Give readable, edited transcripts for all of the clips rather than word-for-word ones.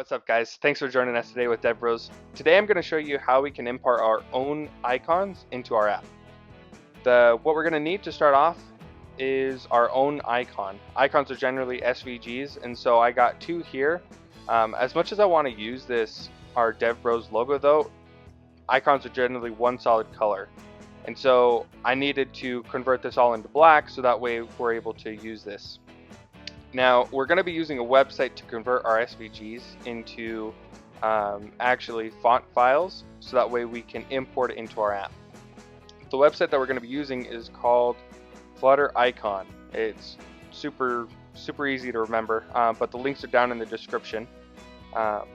What's up, guys? Thanks for joining us today with DevBros. Today I'm going to show you how we can import our own icons into our app. What we're going to need to start off is our own icon. Icons are generally SVGs, and so I got two here. As much as I want to use our DevBros logo though, icons are generally one solid color. And so I needed to convert this all into black so that way we're able to use this. Now, we're going to be using a website to convert our SVGs into actually font files, so that way we can import it into our app. The website that we're going to be using is called Flutter Icon. It's super easy to remember, but the links are down in the description. So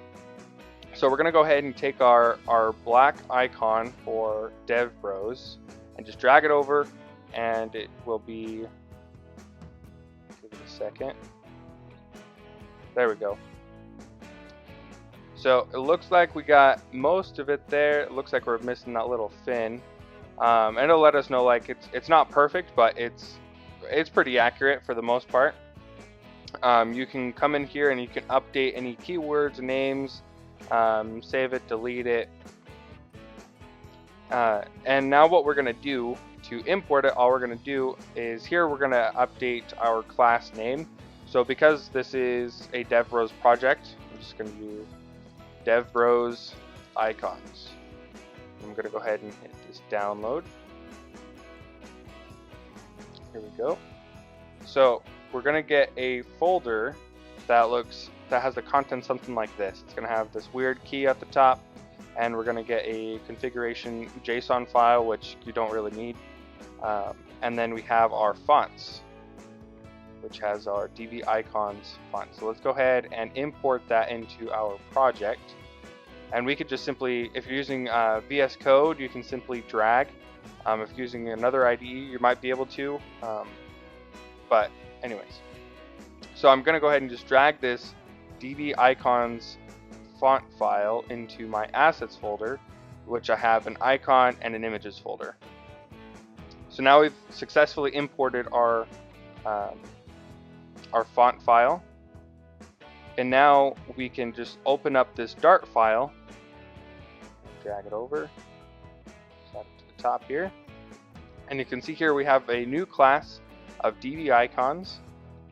we're going to go ahead and take our black icon for DevBros and just drag it over, and it will be... Give it a second. There we go. So it looks like we got most of it there. It looks like we're missing that little fin. And it'll let us know, like, it's not perfect, but it's pretty accurate for the most part. You can come in here and you can update any keywords, names, save it, delete it. And now what we're going to do to import it, all we're going to do is here we're going to update our class name. So because this is a DevBros project, I'm just going to do DevBros icons. I'm going to go ahead and hit this download. Here we go. So we're going to get a folder that has the content something like this. It's going to have this weird key at the top, and we're going to get a configuration JSON file, which you don't really need. And then we have our fonts, which has our DB icons font. So let's go ahead and import that into our project. And we could just simply, if you're using VS Code, you can simply drag. If you're using another IDE, you might be able to. But anyways, so I'm going to go ahead and just drag this DB icons font file into my assets folder, which I have an icon and an images folder. So now we've successfully imported our font file, and now we can just open up this Dart file, drag it over, set it to the top here, and you can see here we have a new class of DB icons,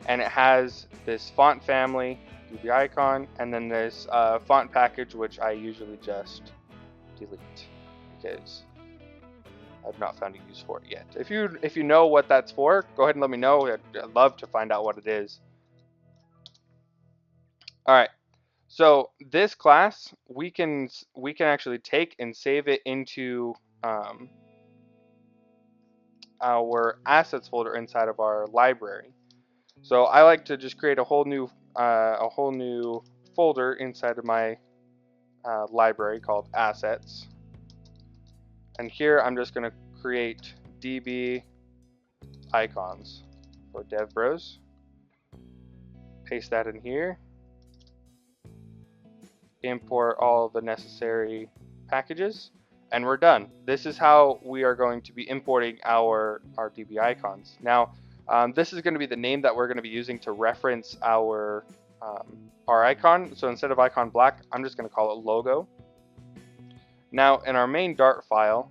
and it has this font family, DB icon, and then this font package, which I usually just delete because I've not found a use for it yet. If you know what that's for, go ahead and let me know. I'd love to find out what it is. All right. So this class we can actually take and save it into our assets folder inside of our library. So I like to just create a whole new folder inside of my library called assets. And here I'm just going to create DB icons for DevBros. Paste that in here. Import all the necessary packages, and we're done. This is how we are going to be importing our DB icons. Now, this is going to be the name that we're going to be using to reference our icon. So instead of icon black, I'm just going to call it logo. Now in our main Dart file,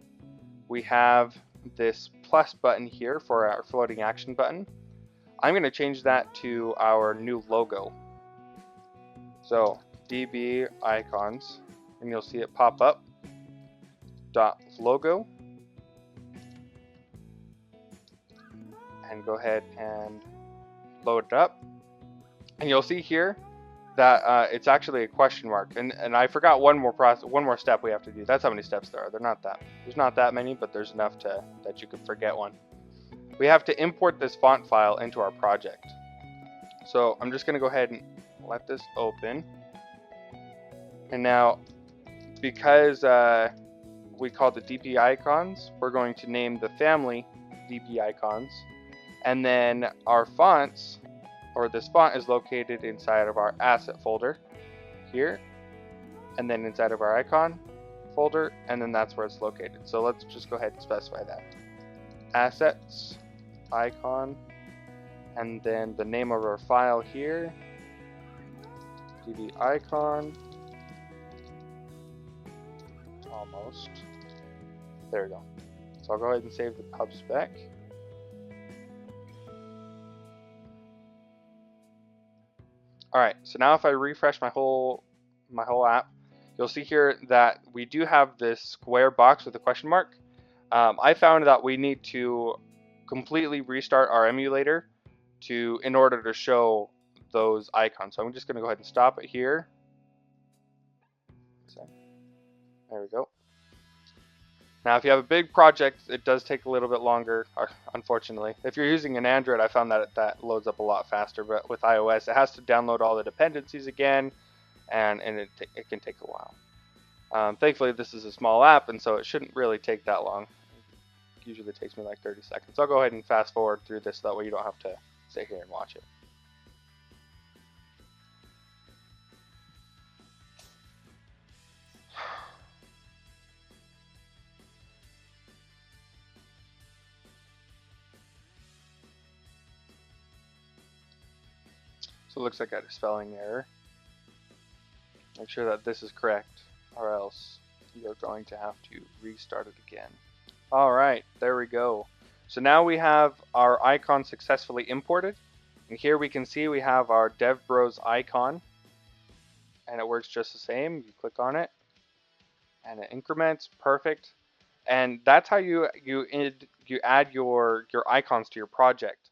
we have this plus button here for our floating action button. I'm going to change that to our new logo. So DB icons, and you'll see it pop up, .logo, and go ahead and load it up. And you'll see here that it's actually a question mark, and I forgot one more step we have to do. That's how many steps there are. There's not that many, but there's enough that you could forget one. We have to import this font file into our project. So I'm just going to go ahead and let this open. And now, because we call the DB icons, we're going to name the family DB icons, and then our fonts, or this font, is located inside of our asset folder here, and then inside of our icon folder, and then that's where it's located. So let's just go ahead and specify that. Assets, icon, and then the name of our file here, DD icon. Almost. There we go. So I'll go ahead and save the pub spec. Alright, so now if I refresh my whole app, you'll see here that we do have this square box with a question mark. I found that we need to completely restart our emulator in order to show those icons. So I'm just going to go ahead and stop it here. There we go. Now, if you have a big project, it does take a little bit longer, unfortunately. If you're using an Android, I found that that loads up a lot faster, but with iOS, it has to download all the dependencies again, and it can take a while. Thankfully, this is a small app, and so it shouldn't really take that long. It usually takes me like 30 seconds. I'll go ahead and fast forward through this, that way you don't have to sit here and watch it. So it looks like I had a spelling error. Make sure that this is correct, or else you're going to have to restart it again. Alright, there we go. So now we have our icon successfully imported. And here we can see we have our DevBros icon. And it works just the same. You click on it, and it increments. Perfect. And that's how you add your icons to your project.